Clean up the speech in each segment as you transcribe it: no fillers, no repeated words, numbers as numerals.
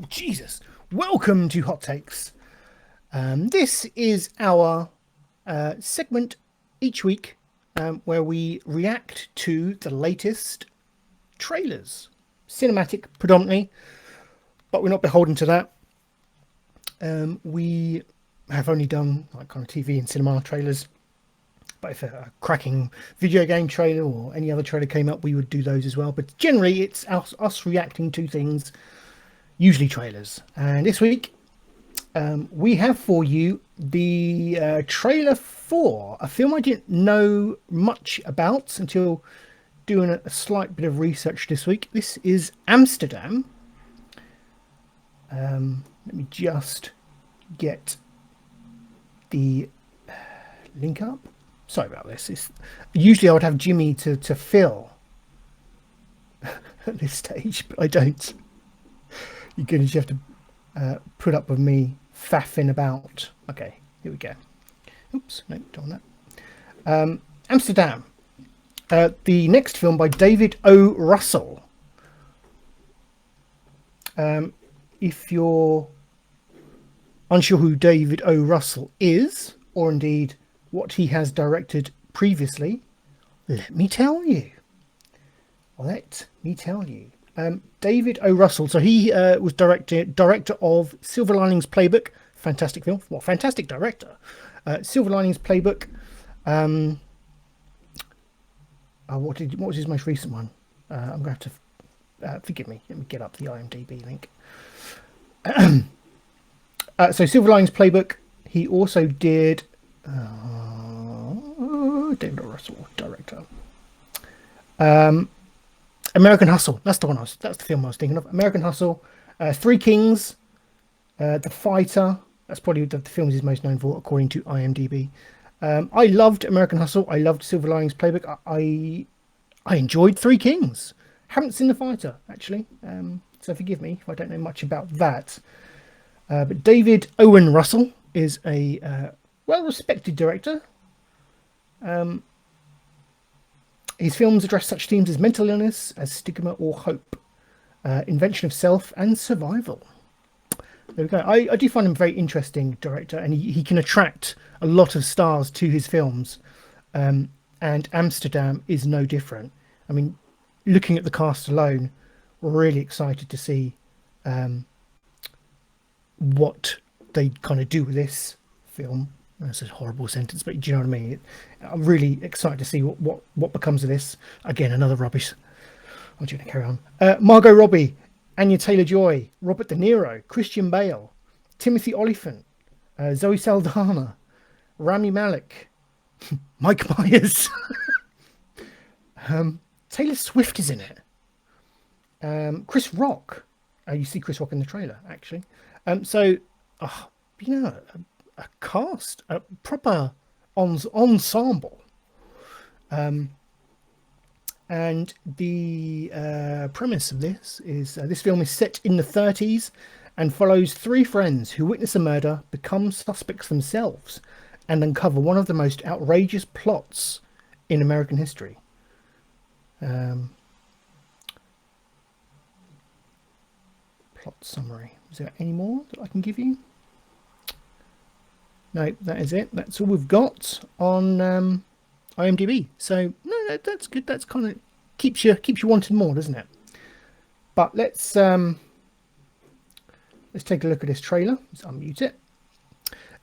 Jesus. Welcome to Hot Takes. This is our segment each week where we react to the latest trailers. Cinematic predominantly, but we're not beholden to that. We have only done like kind of TV and cinema trailers. But if a cracking video game trailer or any other trailer came up, we would do those as well. But generally, it's us reacting to things, usually trailers. And this week, we have for you the trailer for a film I didn't know much about until doing a slight bit of research this week. This is Amsterdam. Let me just get the link up. Sorry about this. Usually I would have Jimmy to fill at this stage, but I don't. You're going to just have to put up with me faffing about. Okay, here we go. Oops, no, don't want that. Amsterdam. The next film by David O. Russell. If you're unsure who David O. Russell is, or indeed what he has directed previously, let me tell you. David O. Russell. So he was director of Silver Linings Playbook. Fantastic film. Well, fantastic director. Silver Linings Playbook. What was his most recent one? I'm going to have to forgive me. Let me get up the IMDb link. So Silver Linings Playbook. He also did David O. Russell, director. American Hustle. That's the film I was thinking of. American Hustle. Three Kings. The Fighter. That's probably the film he's most known for, according to IMDb. I loved American Hustle. I loved Silver Linings Playbook. I enjoyed Three Kings. Haven't seen The Fighter, actually. So forgive me if I don't know much about that. But David Owen Russell is a well-respected director. His films address such themes as mental illness, as stigma or hope, invention of self, and survival. There we go. I do find him a very interesting director, and he can attract a lot of stars to his films. And Amsterdam is no different. I mean, looking at the cast alone, we're really excited to see what they kind of do with this film. That's a horrible sentence, but do you know what I mean? I'm really excited to see what becomes of this. Again, another rubbish. I'm going to carry on. Margot Robbie, Anya Taylor-Joy, Robert De Niro, Christian Bale, Timothy Olyphant, Zoe Saldana, Rami Malek, Mike Myers. Taylor Swift is in it. Chris Rock. You see Chris Rock in the trailer, actually. A cast, a proper ensemble. And the premise of this is this film is set in the 30s and follows three friends who witness a murder, become suspects themselves, and uncover one of the most outrageous plots in American history. Plot summary. Is there any more that I can give you? No, that is it. That's all we've got on IMDb. So no, that's good. That's kind of keeps you wanting more, doesn't it? But let's take a look at this trailer. Let's unmute it.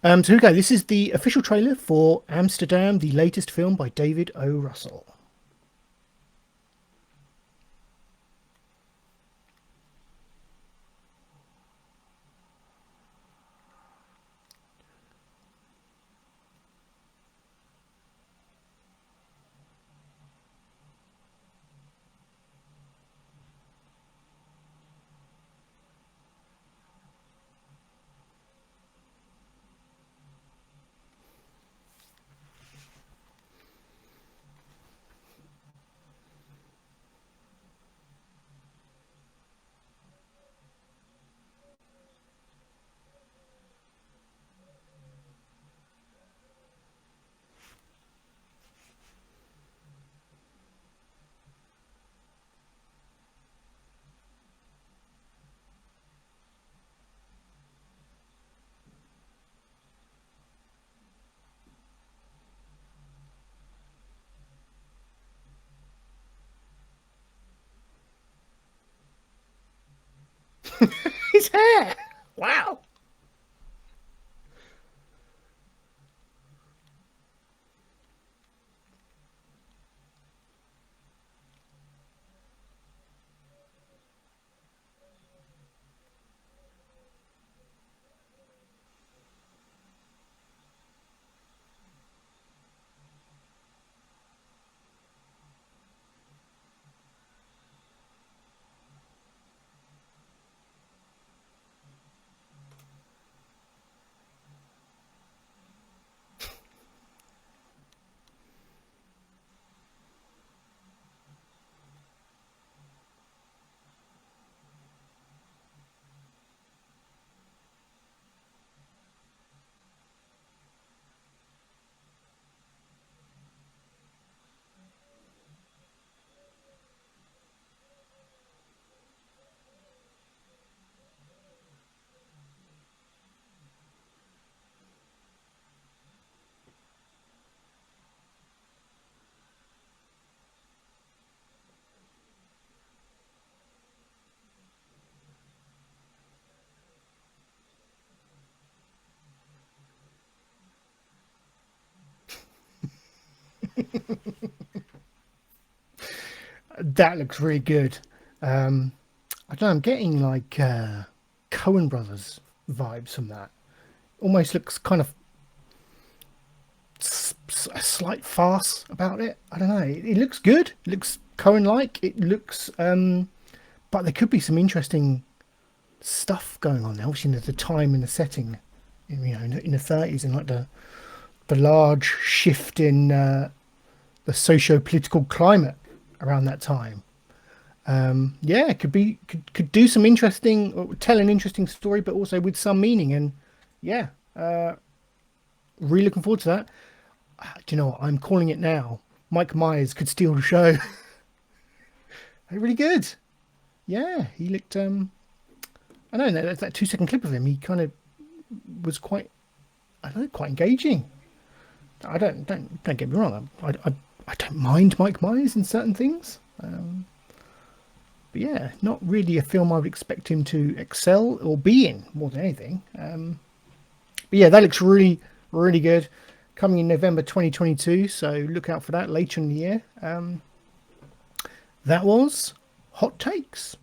So here we go. This is the official trailer for Amsterdam, the latest film by David O. Russell. His hair. Wow. That looks really good. Um, I don't know, I'm getting like Cohen Brothers vibes from that. Almost looks kind of a slight farce about it. I don't know. It looks good. It looks Cohen-like. It looks, but there could be some interesting stuff going on there. Obviously, the time and the setting, in the 30s, and like the large shift in the socio-political climate around that time. Yeah, it could do some interesting, or tell an interesting story, but also with some meaning. And yeah, really looking forward to that. Do you know what? I'm calling it now. Mike Myers could steal the show. Really good. Yeah, he looked. I don't know that 2 second clip of him. He kind of was quite. I don't know, quite engaging. I don't get me wrong. I don't mind Mike Myers in certain things. But yeah, not really a film I would expect him to excel or be in more than anything. But yeah, that looks really, really good. Coming in November 2022, so look out for that later in the year. That was Hot Takes.